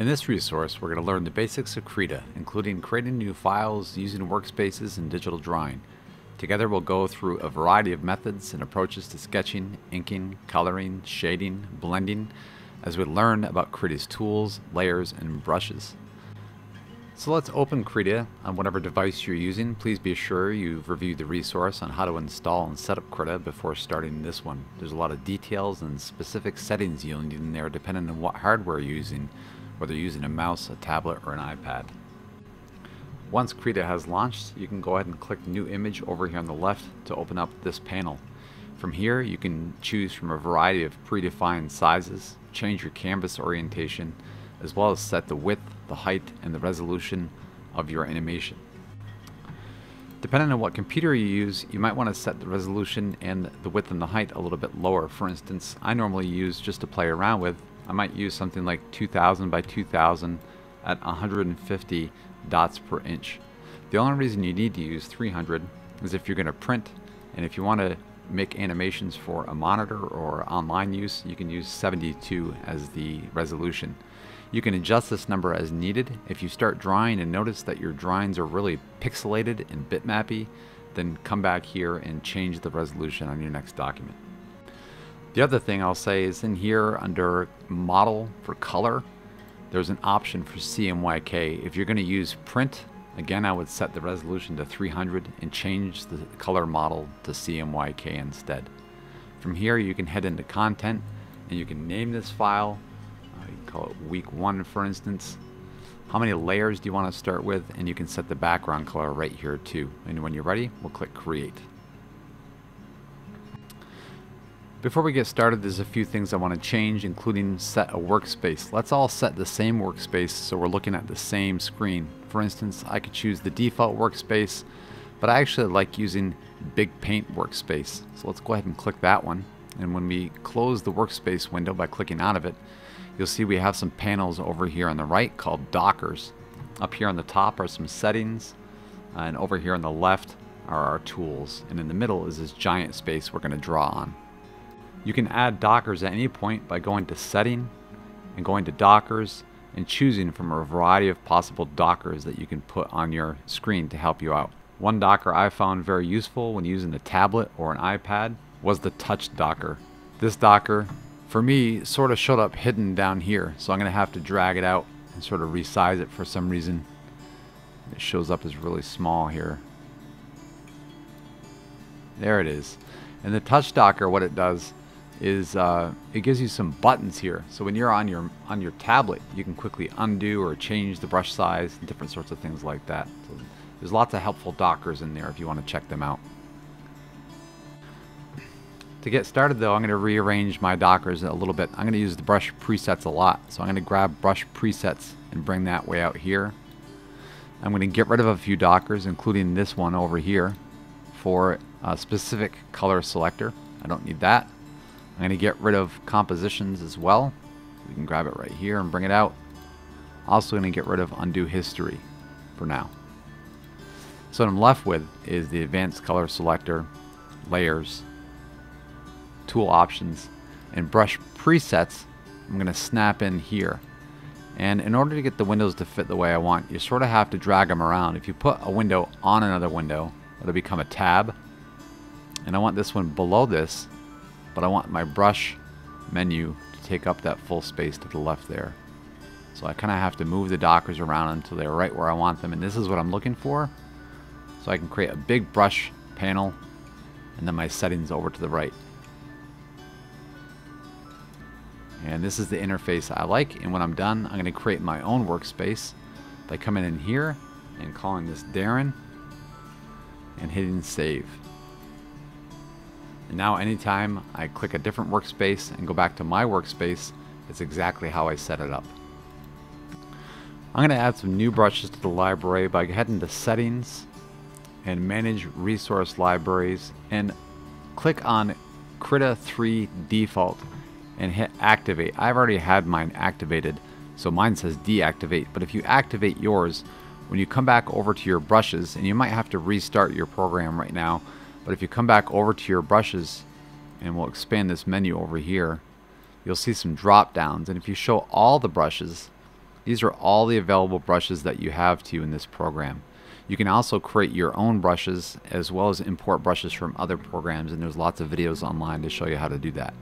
In this resource, we're going to learn the basics of Krita, including creating new files, using workspaces, and digital drawing. Together we'll go through a variety of methods and approaches to sketching, inking, coloring, shading, blending, as we learn about Krita's tools, layers, and brushes. So let's open Krita on whatever device you're using. Please be sure you've reviewed the resource on how to install and set up Krita before starting this one. There's a lot of details and specific settings you'll need in there depending on what hardware you're using, whether you're using a mouse, a tablet, or an iPad. Once Krita has launched, you can go ahead and click New Image over here on the left to open up this panel. From here, you can choose from a variety of predefined sizes, change your canvas orientation, as well as set the width, the height, and the resolution of your animation. Depending on what computer you use, you might want to set the resolution and the width and the height a little bit lower. For instance, I normally use, just to play around with, I might use something like 2000 by 2000 at 150 dots per inch. The only reason you need to use 300 is if you're going to print, and if you want to make animations for a monitor or online use, you can use 72 as the resolution. You can adjust this number as needed. If you start drawing and notice that your drawings are really pixelated and bitmappy, then come back here and change the resolution on your next document. The other thing I'll say is in here under Model for Color, there's an option for CMYK. If you're going to use print, again, I would set the resolution to 300 and change the color model to CMYK instead. From here, you can head into Content and you can name this file. You can call it Week 1, for instance. How many layers do you want to start with? And you can set the background color right here too. And when you're ready, we'll click Create. Before we get started, there's a few things I want to change, including set a workspace. Let's all set the same workspace so we're looking at the same screen. For instance, I could choose the default workspace, but I actually like using Big Paint workspace. So let's go ahead and click that one. And when we close the workspace window by clicking out of it, you'll see we have some panels over here on the right called Dockers. Up here on the top are some settings, and over here on the left are our tools. And in the middle is this giant space we're going to draw on. You can add Dockers at any point by going to Setting and going to Dockers and choosing from a variety of possible Dockers that you can put on your screen to help you out. One Docker I found very useful when using a tablet or an iPad was the Touch Docker. This Docker, for me, sort of showed up hidden down here, so I'm going to have to drag it out and sort of resize it for some reason. It shows up as really small here. There it is. And the Touch Docker, what it does is it gives you some buttons here. So when you're on your tablet, you can quickly undo or change the brush size and different sorts of things like that. So there's lots of helpful Dockers in there if you want to check them out. To get started though, I'm going to rearrange my Dockers a little bit. I'm going to use the brush presets a lot. So I'm going to grab brush presets and bring that way out here. I'm going to get rid of a few Dockers, including this one over here for a specific color selector. I don't need that. I'm going to get rid of compositions as well. We can grab it right here and bring it out. Also going to get rid of undo history for now. So what I'm left with is the advanced color selector, layers, tool options, and brush presets. I'm going to snap in here. And in order to get the windows to fit the way I want, you sort of have to drag them around. If you put a window on another window, it'll become a tab. And I want this one below this, but I want my brush menu to take up that full space to the left there. So I kind of have to move the Dockers around until they're right where I want them, and this is what I'm looking for. So I can create a big brush panel and then my settings over to the right. And this is the interface I like, and when I'm done, I'm going to create my own workspace by coming in here and calling this Darren and hitting save. And now anytime I click a different workspace and go back to my workspace, it's exactly how I set it up. I'm going to add some new brushes to the library by heading to Settings and Manage Resource Libraries and click on Krita 3 Default and hit Activate. I've already had mine activated, so mine says deactivate, but if you activate yours, when you come back over to your brushes, and you might have to restart your program right now, but if you come back over to your brushes, and we'll expand this menu over here, you'll see some drop downs, and if you show all the brushes, These are all the available brushes that you have to you in this program. You can also create your own brushes as well as import brushes from other programs, and there's lots of videos online to show you how to do that.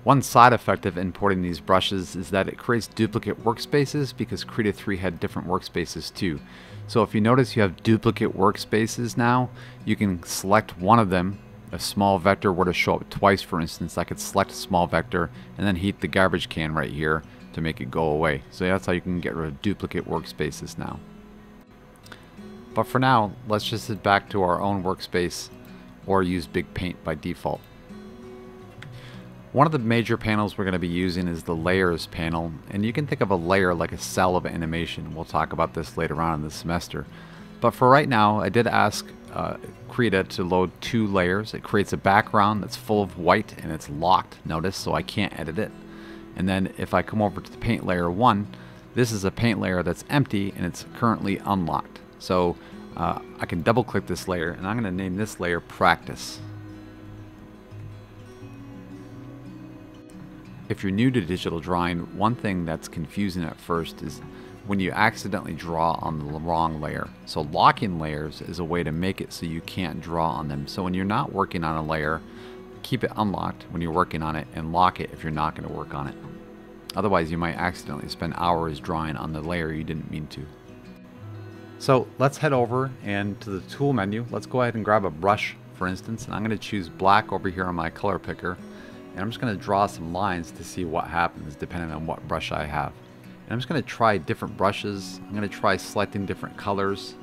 One side effect of importing these brushes is that it creates duplicate workspaces because Krita 3 had different workspaces too. So if you notice you have duplicate workspaces now, you can select one of them. A small vector were to show up twice, for instance, I could select a small vector and then heat the garbage can right here to make it go away. So that's how you can get rid of duplicate workspaces now. But for now, let's just head back to our own workspace or use Big Paint by default. One of the major panels we're going to be using is the Layers panel, and you can think of a layer like a cell of animation. We'll talk about this later on in the semester. But for right now, I did ask Krita to load 2 layers. It creates a background that's full of white and it's locked, notice, so I can't edit it. And then if I come over to the paint layer 1, this is a paint layer that's empty and it's currently unlocked. So I can double click this layer and I'm going to name this layer Practice. If you're new to digital drawing, one thing that's confusing at first is when you accidentally draw on the wrong layer. So locking layers is a way to make it so you can't draw on them. So when you're not working on a layer, keep it unlocked when you're working on it and lock it if you're not going to work on it. Otherwise you might accidentally spend hours drawing on the layer you didn't mean to. So let's head over and to the tool menu. Let's go ahead and grab a brush, for instance, and I'm going to choose black over here on my color picker. And I'm just going to draw some lines to see what happens depending on what brush I have. And I'm just going to try different brushes. I'm going to try selecting different colors.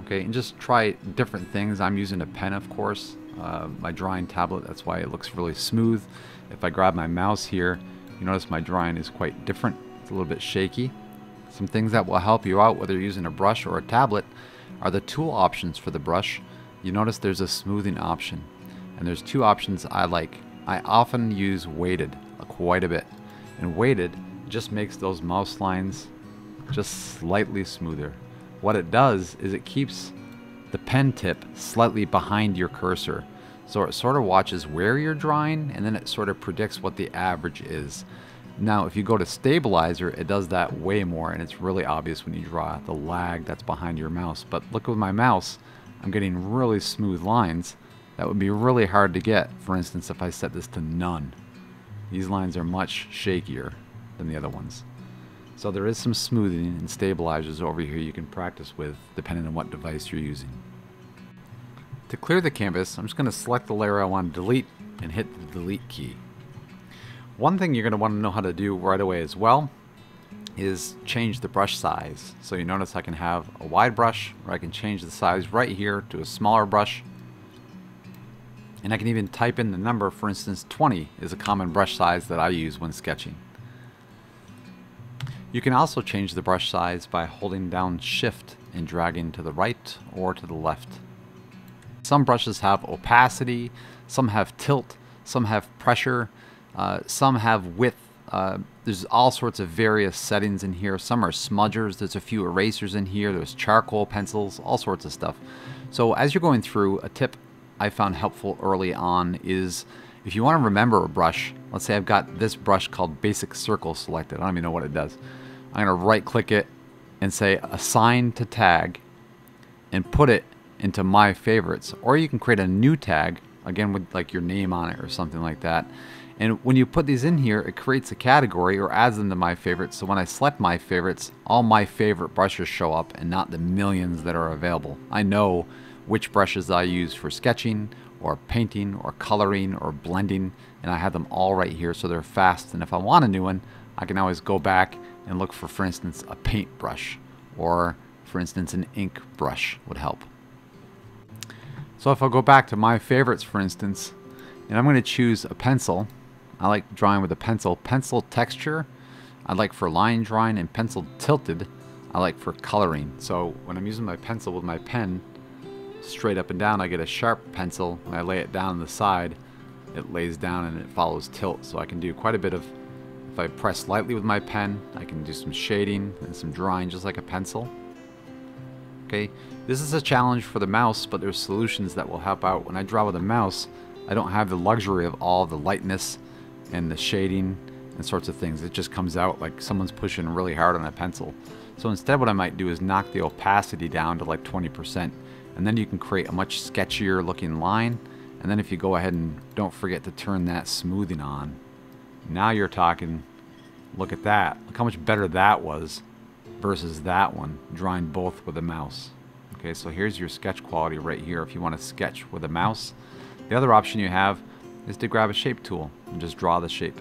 Okay, and just try different things. I'm using a pen, of course, my drawing tablet. That's why it looks really smooth. If I grab my mouse here, you notice my drawing is quite different. It's a little bit shaky. Some things that will help you out, whether you're using a brush or a tablet, are the tool options for the brush. You notice there's a smoothing option, and there's 2 options I like. I often use weighted quite a bit, and weighted just makes those mouse lines just slightly smoother. What it does is it keeps the pen tip slightly behind your cursor, so it sort of watches where you're drawing and then it sort of predicts what the average is. Now if you go to stabilizer, it does that way more, and it's really obvious when you draw the lag that's behind your mouse. But look, with my mouse I'm getting really smooth lines that would be really hard to get, for instance, if I set this to none. These lines are much shakier than the other ones. So there is some smoothing and stabilizers over here you can practice with depending on what device you're using. To clear the canvas, I'm just going to select the layer I want to delete and hit the delete key. One thing you're going to want to know how to do right away as well is change the brush size. So you notice I can have a wide brush, or I can change the size right here to a smaller brush. And I can even type in the number. For instance, 20 is a common brush size that I use when sketching. You can also change the brush size by holding down Shift and dragging to the right or to the left. Some brushes have opacity, some have tilt, some have pressure, some have width. There's all sorts of various settings in here. Some are smudgers, there's a few erasers in here, there's charcoal pencils, all sorts of stuff. So as you're going through, a tip I found helpful early on is if you want to remember a brush, let's say I've got this brush called Basic Circle selected. I don't even know what it does. I'm going to right click it and say Assign to Tag and put it into My Favorites. Or you can create a new tag, again with like your name on it or something like that. And when you put these in here, it creates a category or adds them to My Favorites. So when I select My Favorites, all my favorite brushes show up and not the millions that are available. I know which brushes I use for sketching or painting or coloring or blending, and I have them all right here so they're fast. And if I want a new one, I can always go back and look for instance, a paint brush, or for instance, an ink brush would help. So if I go back to My Favorites, for instance, and I'm going to choose a pencil. I like drawing with a pencil. Pencil texture I like for line drawing, and pencil tilted I like for coloring. So when I'm using my pencil with my pen straight up and down, I get a sharp pencil. When I lay it down on the side, it lays down and it follows tilt. So I can do quite a bit of, if I press lightly with my pen, I can do some shading and some drawing just like a pencil. Okay, this is a challenge for the mouse, but there's solutions that will help out. When I draw with a mouse, I don't have the luxury of all the lightness and the shading and sorts of things. It just comes out like someone's pushing really hard on a pencil. So instead what I might do is knock the opacity down to like 20%, and then you can create a much sketchier looking line. And then if you go ahead and don't forget to turn that smoothing on, now you're talking. Look at that. Look how much better that was versus that one, drawing both with a mouse. Okay, so here's your sketch quality right here if you want to sketch with a mouse. The other option you have is to grab a shape tool and just draw the shape.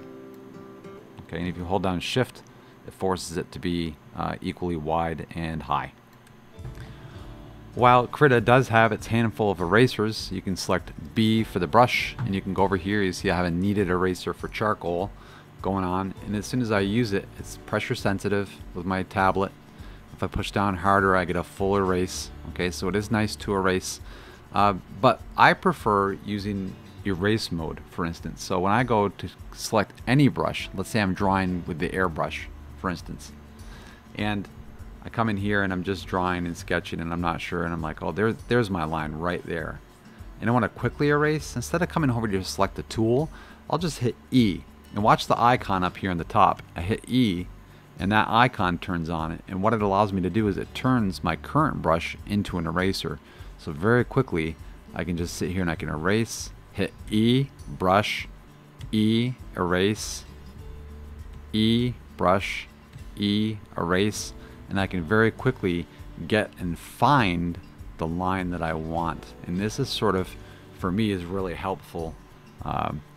Okay, and if you hold down Shift, it forces it to be equally wide and high. While Krita does have its handful of erasers, you can select B for the brush, and you can go over here. You see I have a kneaded eraser for charcoal going on, and as soon as I use it, it's pressure sensitive with my tablet. If I push down harder, I get a full erase. Okay, so it is nice to erase, but I prefer using erase mode, for instance. So when I go to select any brush, let's say I'm drawing with the airbrush, for instance, and I come in here and I'm just drawing and sketching and I'm not sure, and I'm like, oh, there's my line right there. And I want to quickly erase. Instead of coming over to select the tool, I'll just hit E. And watch the icon up here on the top. I hit E and that icon turns on. And what it allows me to do is it turns my current brush into an eraser. So very quickly, I can just sit here and I can erase, hit E, brush, E, erase, E, brush, E, erase. And I can very quickly get and find the line that I want. And this is sort of, for me, is really helpful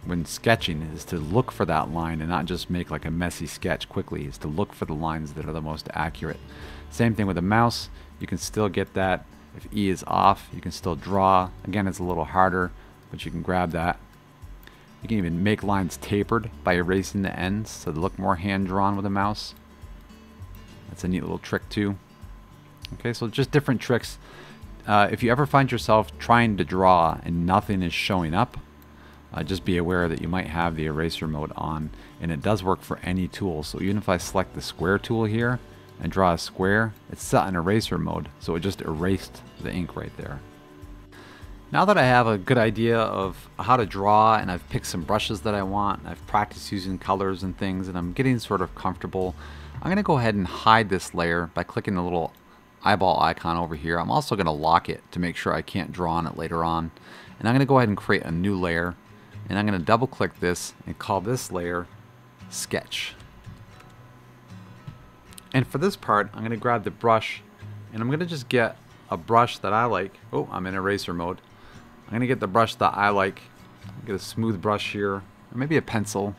when sketching, is to look for that line and not just make like a messy sketch quickly, is to look for the lines that are the most accurate. Same thing with a mouse. You can still get that. If E is off, you can still draw. Again, it's a little harder, but you can grab that. You can even make lines tapered by erasing the ends so they look more hand-drawn with a mouse. That's a neat little trick too. Okay, so just different tricks. If you ever find yourself trying to draw and nothing is showing up, just be aware that you might have the eraser mode on, and it does work for any tool. So even if I select the square tool here and draw a square, it's set in eraser mode, so it just erased the ink right there. Now that I have a good idea of how to draw, and I've picked some brushes that I want, I've practiced using colors and things, and I'm getting sort of comfortable, I'm going to go ahead and hide this layer by clicking the little eyeball icon over here. I'm also going to lock it to make sure I can't draw on it later on. And I'm going to go ahead and create a new layer. And I'm going to double click this and call this layer Sketch. And for this part, I'm going to grab the brush, and I'm going to just get a brush that I like. Oh, I'm in eraser mode. I'm going to get the brush that I like. Get a smooth brush here, or maybe a pencil.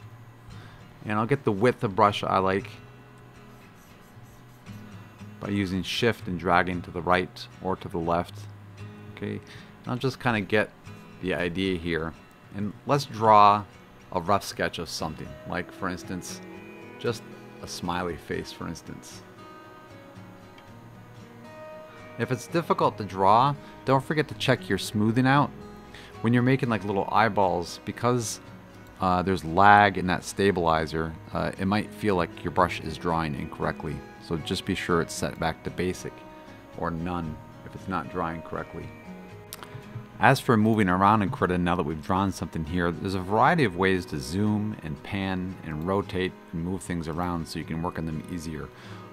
And I'll get the width of brush I like by using Shift and dragging to the right or to the left. Okay, and I'll just kind of get the idea here. And let's draw a rough sketch of something, like for instance, just a smiley face, for instance. If it's difficult to draw, don't forget to check your smoothing out. When you're making like little eyeballs, because there's lag in that stabilizer, it might feel like your brush is drawing incorrectly. So just be sure it's set back to basic or none if it's not drawing correctly. As for moving around in Krita, now that we've drawn something here, there's a variety of ways to zoom and pan and rotate and move things around so you can work on them easier.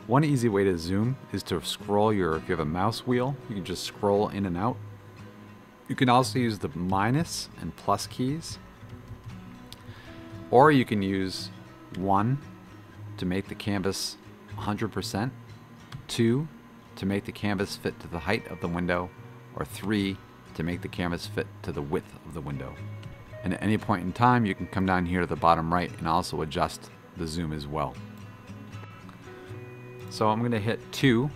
One easy way to zoom is to scroll if you have a mouse wheel, you can just scroll in and out. You can also use the minus and plus keys. Or you can use 1 to make the canvas 100%, 2 to make the canvas fit to the height of the window, or 3 to make the canvas fit to the width of the window. And at any point in time, you can come down here to the bottom right and also adjust the zoom as well. So I'm going to hit 2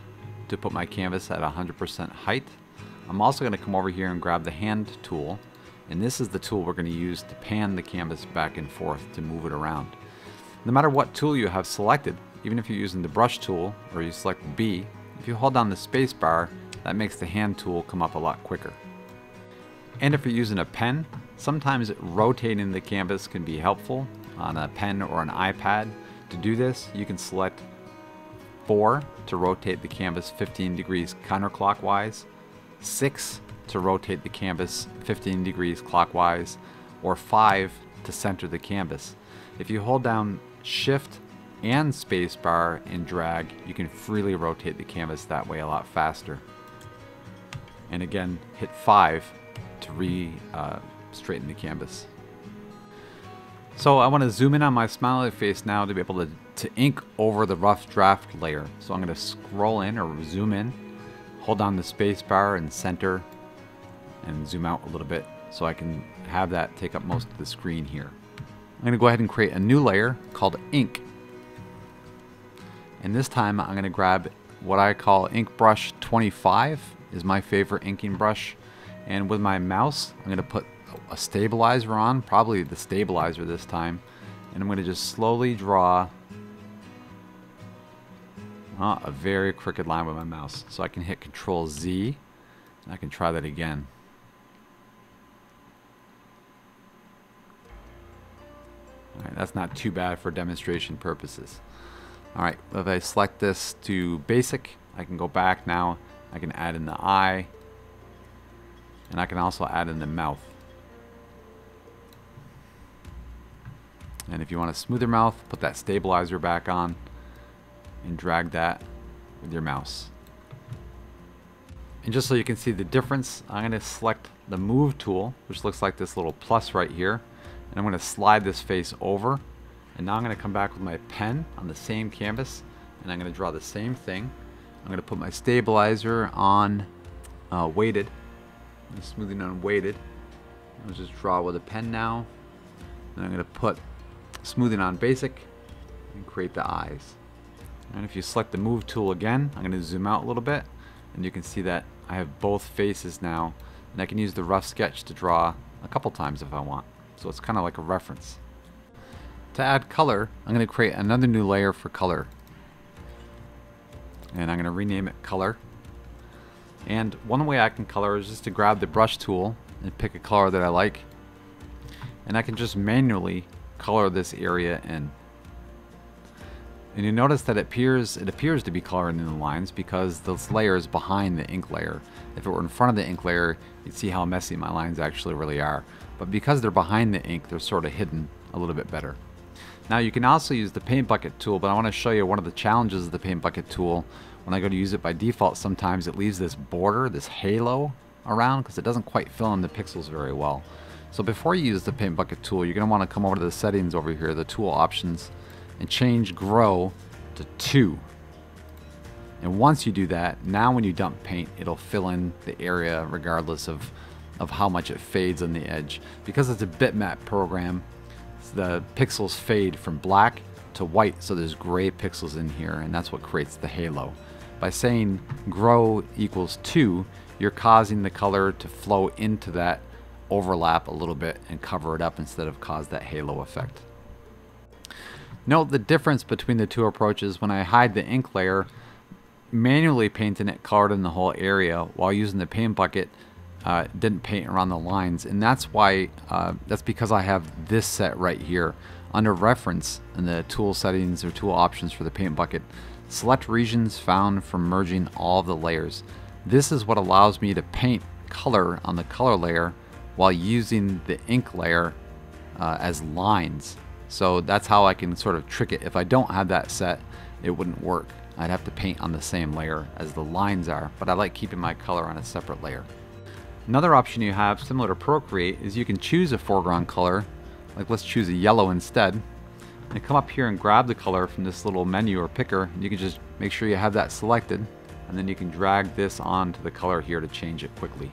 to put my canvas at 100% height. I'm also going to come over here and grab the hand tool, and this is the tool we're going to use to pan the canvas back and forth to move it around. No matter what tool you have selected, even if you're using the brush tool or you select B, if you hold down the space bar, that makes the hand tool come up a lot quicker. And if you're using a pen, sometimes rotating the canvas can be helpful on a pen or an iPad. To do this, you can select 4 to rotate the canvas 15 degrees counterclockwise, 6 to rotate the canvas 15 degrees clockwise, or 5 to center the canvas. If you hold down Shift and spacebar and drag, you can freely rotate the canvas that way a lot faster. And again, hit 5 to straighten the canvas. So I want to zoom in on my smiley face now to be able to ink over the rough draft layer. So I'm going to scroll in or zoom in, hold down the space bar and center, and zoom out a little bit so I can have that take up most of the screen here. I'm going to go ahead and create a new layer called Ink. And this time I'm going to grab what I call Ink Brush 25 is my favorite inking brush. And with my mouse, I'm going to put a stabilizer on, probably the stabilizer this time. And I'm going to just slowly draw a very crooked line with my mouse. So I can hit Control Z and I can try that again. Alright, that's not too bad for demonstration purposes. Alright, if I select this to basic, I can go back now. I can add in the eye. And I can also add in the mouth. And if you want a smoother mouth, put that stabilizer back on and drag that with your mouse. And just so you can see the difference, I'm going to select the move tool, which looks like this little plus right here. And I'm going to slide this face over. And now I'm going to come back with my pen on the same canvas, and I'm going to draw the same thing. I'm going to put my stabilizer on weighted, smoothing on weighted. I'll just draw with a pen now. And I'm going to put smoothing on basic and create the eyes. And if you select the move tool again, I'm going to zoom out a little bit, and you can see that I have both faces now, and I can use the rough sketch to draw a couple times if I want. So it's kind of like a reference. To add color, I'm going to create another new layer for color. And I'm going to rename it color. And one way I can color is just to grab the brush tool and pick a color that I like. And I can just manually color this area in. And you notice that it appears to be colored in the lines because this layer is behind the ink layer. If it were in front of the ink layer, you'd see how messy my lines actually really are. But because they're behind the ink, they're sort of hidden a little bit better. Now you can also use the paint bucket tool, but I want to show you one of the challenges of the paint bucket tool. When I go to use it by default, sometimes it leaves this border, this halo around, because it doesn't quite fill in the pixels very well. So before you use the paint bucket tool, you're going to want to come over to the settings over here, the tool options, and change grow to 2. And once you do that, now when you dump paint, it'll fill in the area regardless of how much it fades on the edge. Because it's a bitmap program, the pixels fade from black to white, so there's gray pixels in here, and that's what creates the halo. By saying grow equals 2, you're causing the color to flow into that overlap a little bit and cover it up instead of cause that halo effect. Note the difference between the two approaches. When I hide the ink layer, manually painting it colored in the whole area, while using the paint bucket didn't paint around the lines, and that's why that's because I have this set right here under reference in the tool settings or tool options for the paint bucket. Select regions found from merging all of the layers. This is what allows me to paint color on the color layer while using the ink layer as lines. So that's how I can sort of trick it. If I don't have that set, it wouldn't work. I'd have to paint on the same layer as the lines are, but I like keeping my color on a separate layer. Another option you have, similar to Procreate, is you can choose a foreground color. Like let's choose a yellow instead. And come up here and grab the color from this little menu or picker. And you can just make sure you have that selected. And then you can drag this onto the color here to change it quickly.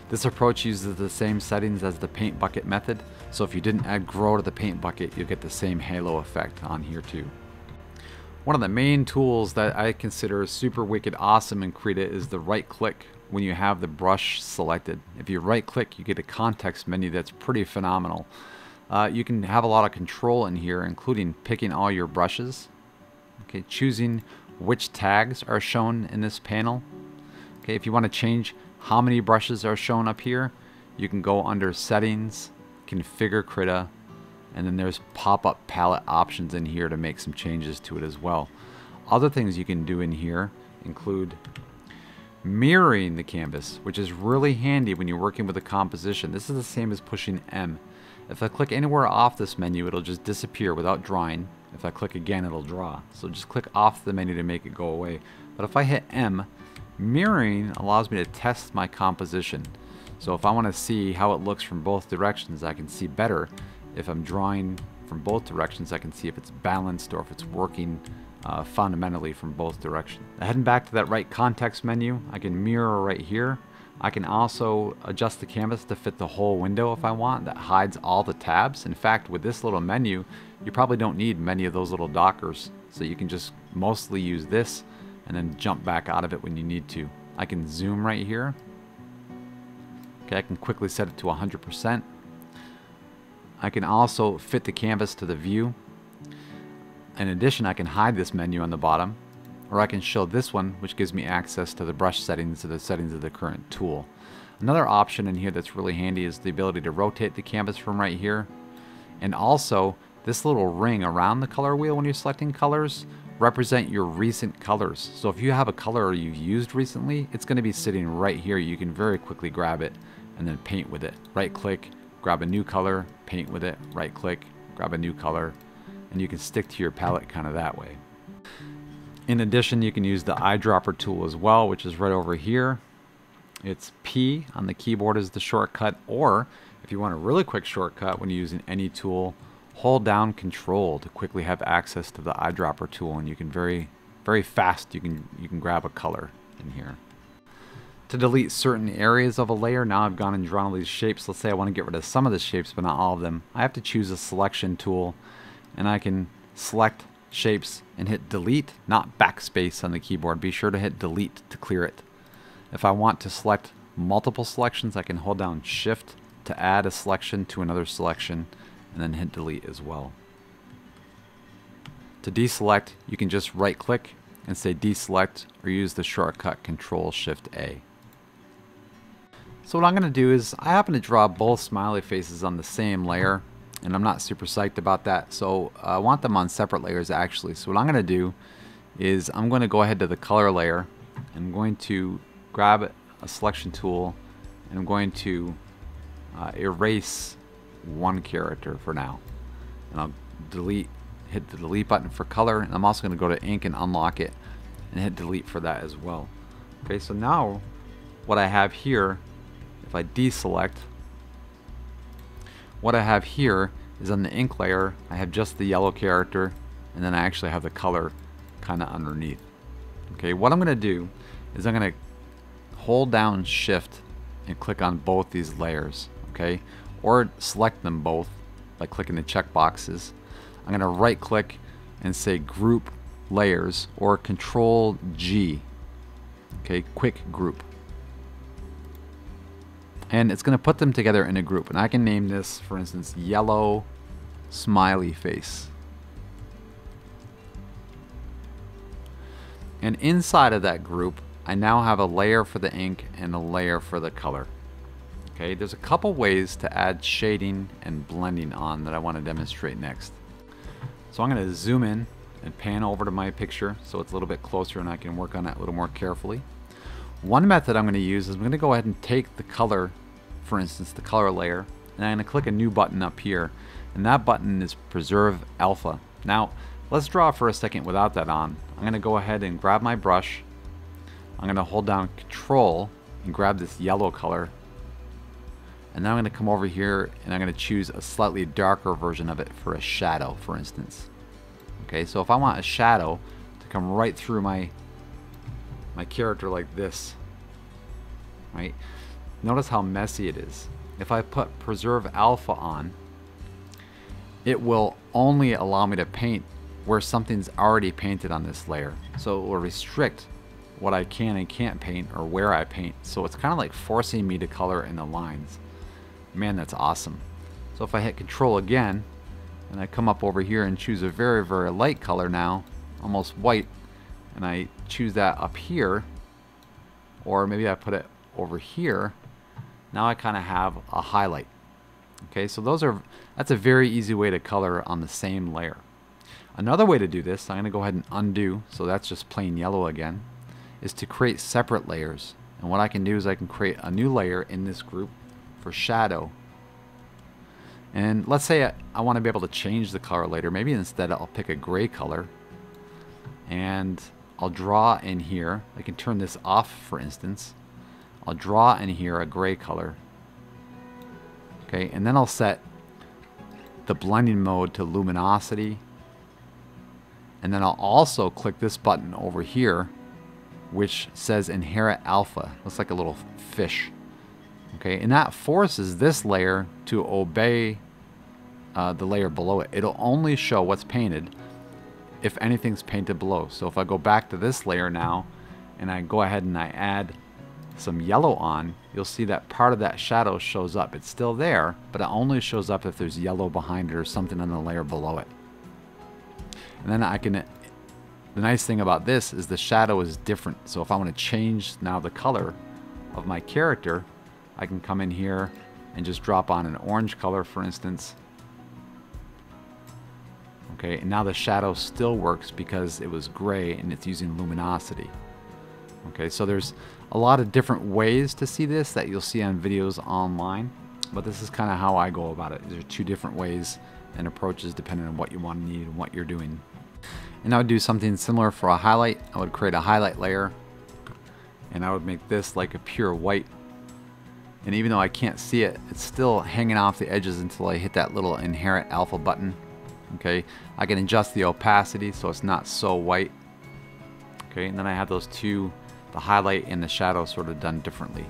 This approach uses the same settings as the paint bucket method. So if you didn't add grow to the paint bucket, you'll get the same halo effect on here too. One of the main tools that I consider super wicked awesome in Krita is the right click when you have the brush selected. If you right click, you get a context menu that's pretty phenomenal. You can have a lot of control in here, including picking all your brushes, okay, choosing which tags are shown in this panel. Okay, if you want to change how many brushes are shown up here, you can go under settings, configure Krita, and then there's pop-up palette options in here to make some changes to it as well. Other things you can do in here include mirroring the canvas, which is really handy when you're working with a composition. This is the same as pushing M. If I click anywhere off this menu, it'll just disappear without drawing. If I click again, it'll draw. So just click off the menu to make it go away. But if I hit M, mirroring allows me to test my composition. So if I want to see how it looks from both directions, I can see better. If I'm drawing from both directions, I can see if it's balanced or if it's working fundamentally from both directions. Heading back to that right context menu, I can mirror right here. I can also adjust the canvas to fit the whole window if I want. That hides all the tabs. In fact, with this little menu, you probably don't need many of those little dockers. So you can just mostly use this and then jump back out of it when you need to. I can zoom right here. Okay, I can quickly set it to 100%. I can also fit the canvas to the view. In addition, I can hide this menu on the bottom, or I can show this one, which gives me access to the brush settings, to the settings of the current tool. Another option in here that's really handy is the ability to rotate the canvas from right here. And also, this little ring around the color wheel when you're selecting colors represent your recent colors. So if you have a color you've used recently, it's going to be sitting right here. You can very quickly grab it and then paint with it. Right click, grab a new color, paint with it, right click, grab a new color, and you can stick to your palette kind of that way. In addition, you can use the eyedropper tool as well, which is right over here. It's P on the keyboard is the shortcut, or if you want a really quick shortcut when you're using any tool, hold down Control to quickly have access to the eyedropper tool, and you can very fast you can grab a color in here. To delete certain areas of a layer, now I've gone and drawn all these shapes. Let's say I want to get rid of some of the shapes but not all of them. I have to choose a selection tool, and I can select shapes and hit delete, not backspace on the keyboard. Be sure to hit delete to clear it. If I want to select multiple selections, I can hold down shift to add a selection to another selection and then hit delete as well. To deselect, you can just right click and say deselect, or use the shortcut Control Shift A. So what I'm going to do is, I happen to draw both smiley faces on the same layer, and I'm not super psyched about that, so I want them on separate layers actually. So what I'm going to do is, I'm going to go ahead to the color layer, and I'm going to grab a selection tool, and I'm going to erase one character for now, and I'll hit the delete button for color, and I'm also going to go to ink and unlock it and hit delete for that as well. Okay, so now what I have here, if I deselect, what I have here is on the ink layer, I have just the yellow character, and then I actually have the color kind of underneath. Okay, what I'm going to do is I'm going to hold down shift and click on both these layers, okay, or select them both by clicking the check boxes. I'm going to right click and say group layers, or Control G, okay, quick group, and it's going to put them together in a group, and I can name this, for instance, yellow smiley face. And inside of that group, I now have a layer for the ink and a layer for the color. Okay, there's a couple ways to add shading and blending on that I want to demonstrate next. So I'm going to zoom in and pan over to my picture so it's a little bit closer and I can work on that a little more carefully. One method I'm going to use is I'm going to go ahead and take the color, for instance the color layer, and I'm going to click a new button up here, and that button is Preserve Alpha. Now let's draw for a second without that on. I'm going to go ahead and grab my brush. I'm going to hold down Control and grab this yellow color, and then I'm going to come over here and I'm going to choose a slightly darker version of it for a shadow, for instance. Okay, so if I want a shadow to come right through my character like this, right? Notice how messy it is. If I put Preserve Alpha on, it will only allow me to paint where something's already painted on this layer. So it will restrict what I can and can't paint, or where I paint. So it's kind of like forcing me to color in the lines. Man, that's awesome. So if I hit Control again, and I come up over here and choose a very, very light color now, almost white, and I choose that up here, or maybe I put it over here, now I kind of have a highlight. Okay, so that's a very easy way to color on the same layer. Another way to do this, I'm going to go ahead and undo, so that's just plain yellow again, is to create separate layers. And what I can do is I can create a new layer in this group for shadow. And let's say I want to be able to change the color later. Maybe instead I'll pick a gray color and I'll draw in here. I can turn this off, for instance. I'll draw in here a gray color. Okay, and then I'll set the blending mode to luminosity. And then I'll also click this button over here, which says inherit alpha. Looks like a little fish. Okay, and that forces this layer to obey the layer below it. It'll only show what's painted if anything's painted below. So if I go back to this layer now and I go ahead and I add some yellow on, you'll see that part of that shadow shows up. It's still there, but it only shows up if there's yellow behind it or something on the layer below it. And then I can, the nice thing about this is the shadow is different. So if I want to change now the color of my character, I can come in here and just drop on an orange color, for instance. Okay, and now the shadow still works because it was gray and it's using luminosity. Okay, so there's a lot of different ways to see this that you'll see on videos online, but this is kind of how I go about it. There are two different ways and approaches depending on what you want to need and what you're doing. And I would do something similar for a highlight. I would create a highlight layer and I would make this like a pure white. And even though I can't see it, it's still hanging off the edges until I hit that little inherit alpha button. Okay, I can adjust the opacity so it's not so white. Okay, and then I have those two, the highlight and the shadow, sort of done differently.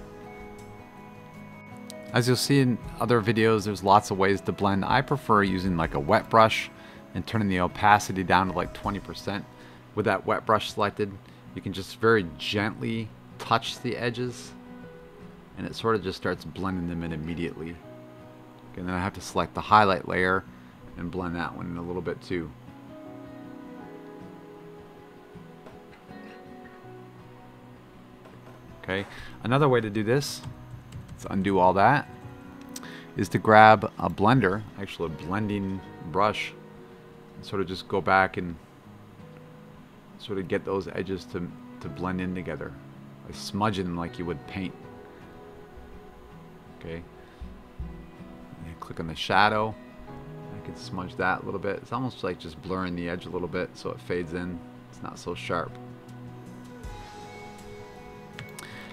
As you'll see in other videos, there's lots of ways to blend. I prefer using like a wet brush and turning the opacity down to like 20%. With that wet brush selected, you can just very gently touch the edges and it sort of just starts blending them in immediately. Okay, and then I have to select the highlight layer and blend that one in a little bit too. Okay, another way to do this, let's undo all that, is to grab a blender, actually a blending brush, and sort of just go back and sort of get those edges to blend in together by smudging them like you would paint. Okay, and click on the shadow. I can smudge that a little bit. It's almost like just blurring the edge a little bit so it fades in. It's not so sharp.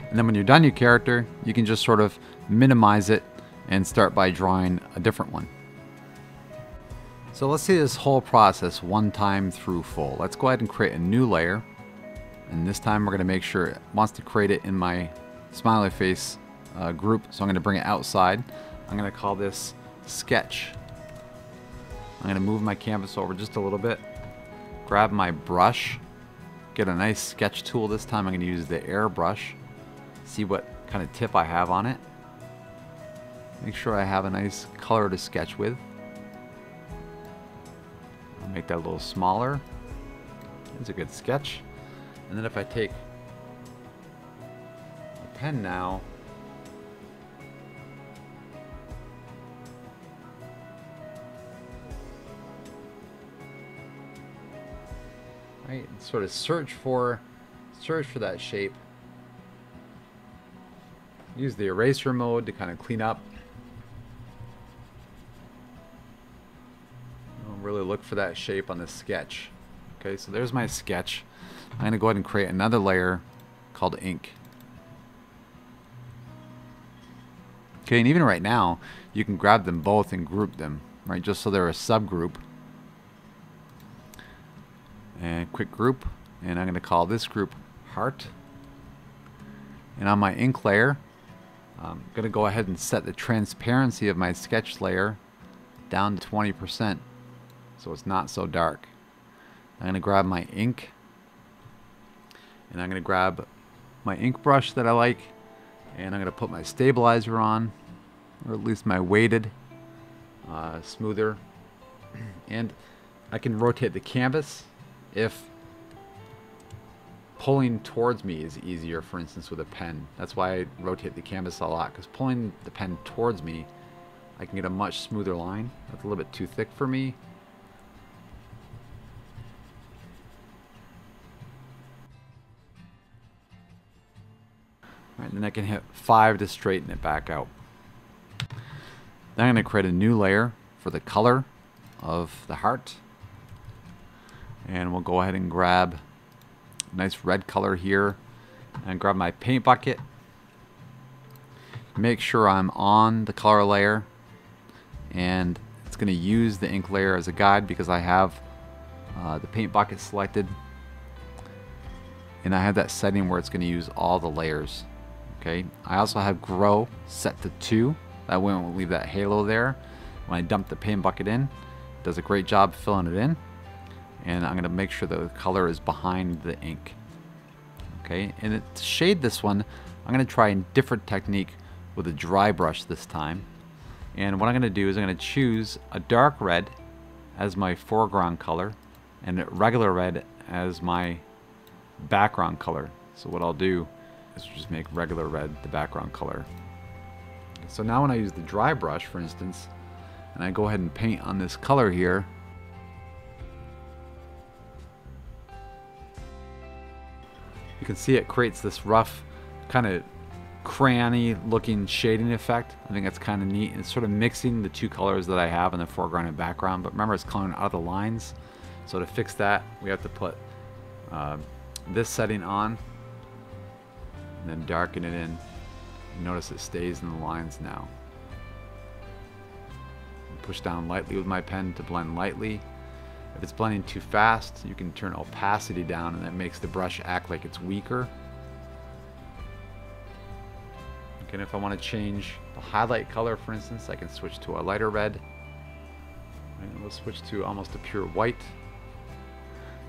And then when you're done your character, you can just sort of minimize it and start by drawing a different one. So let's see this whole process one time through full. Let's go ahead and create a new layer. And this time we're going to make sure it wants to create it in my smiley face group. So I'm going to bring it outside. I'm going to call this sketch. I'm going to move my canvas over just a little bit, grab my brush, get a nice sketch tool. This time I'm going to use the airbrush, see what kind of tip I have on it. Make sure I have a nice color to sketch with. I'll make that a little smaller. It's a good sketch. And then if I take a pen now, right, and sort of search for that shape. Use the eraser mode to kind of clean up. I'll really look for that shape on the sketch. Okay, so there's my sketch. I'm going to go ahead and create another layer called ink. Okay, and even right now, you can grab them both and group them, right, just so they're a subgroup. And quick group, and I'm going to call this group heart. And on my ink layer, I'm going to go ahead and set the transparency of my sketch layer down to 20% so it's not so dark. I'm going to grab my ink, and I'm going to grab my ink brush that I like, and I'm going to put my stabilizer on, or at least my weighted smoother, and I can rotate the canvas if pulling towards me is easier, for instance with a pen. That's why I rotate the canvas a lot, because pulling the pen towards me, I can get a much smoother line. That's a little bit too thick for me. Right, and then I can hit 5 to straighten it back out. Then I'm going to create a new layer. for the color of the heart. And we'll go ahead and grab a nice red color here and grab my paint bucket. Make sure I'm on the color layer, and it's going to use the ink layer as a guide because I have the paint bucket selected, and I have that setting where it's going to use all the layers. Okay, I also have grow set to 2. That way I won't leave that halo there. When I dump the paint bucket in, it does a great job filling it in, and I'm going to make sure that the color is behind the ink. Okay, and to shade this one, I'm going to try a different technique with a dry brush this time. And what I'm going to do is I'm going to choose a dark red as my foreground color and a regular red as my background color. So what I'll do is just make regular red the background color. So now when I use the dry brush, for instance, and I go ahead and paint on this color here, you can see it creates this rough kind of crayon-y looking shading effect. I think that's kind of neat. It's sort of mixing the two colors that I have in the foreground and background, but remember it's coloring out of the lines. So to fix that, we have to put this setting on and then darken it in. Notice it stays in the lines now. Push down lightly with my pen to blend lightly. If it's blending too fast, you can turn opacity down, and that makes the brush act like it's weaker. And if I want to change the highlight color, for instance, I can switch to a lighter red. And we'll switch to almost a pure white.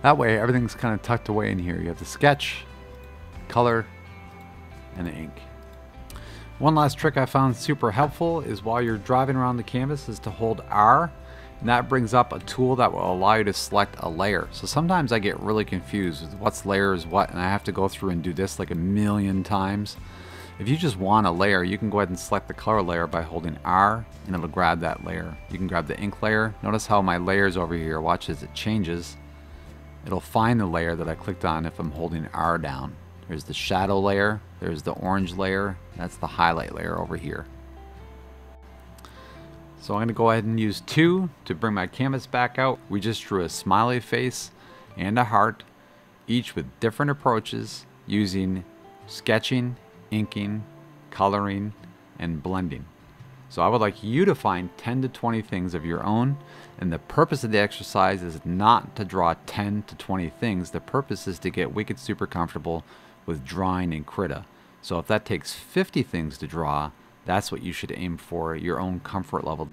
That way everything's kind of tucked away in here. You have the sketch, color, and the ink. One last trick I found super helpful is while you're driving around the canvas is to hold R, and that brings up a tool that will allow you to select a layer. So sometimes I get really confused with what's layer is what, and I have to go through and do this like a million times. If you just want a layer, you can go ahead and select the color layer by holding R, and it'll grab that layer. You can grab the ink layer. Notice how my layers over here, watch as it changes. It'll find the layer that I clicked on if I'm holding R down. There's the shadow layer, there's the orange layer, that's the highlight layer over here. So I'm going to go ahead and use 2 to bring my canvas back out. We just drew a smiley face and a heart, each with different approaches using sketching, inking, coloring, and blending. So I would like you to find 10 to 20 things of your own, and the purpose of the exercise is not to draw 10 to 20 things. The purpose is to get wicked super comfortable with drawing in Krita. So if that takes 50 things to draw, that's what you should aim for, your own comfort level.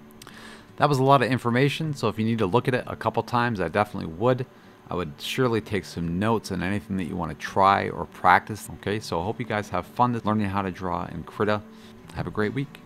That was a lot of information, so if you need to look at it a couple times, I definitely would. I would surely take some notes on anything that you want to try or practice. Okay, so I hope you guys have fun learning how to draw in Krita. Have a great week.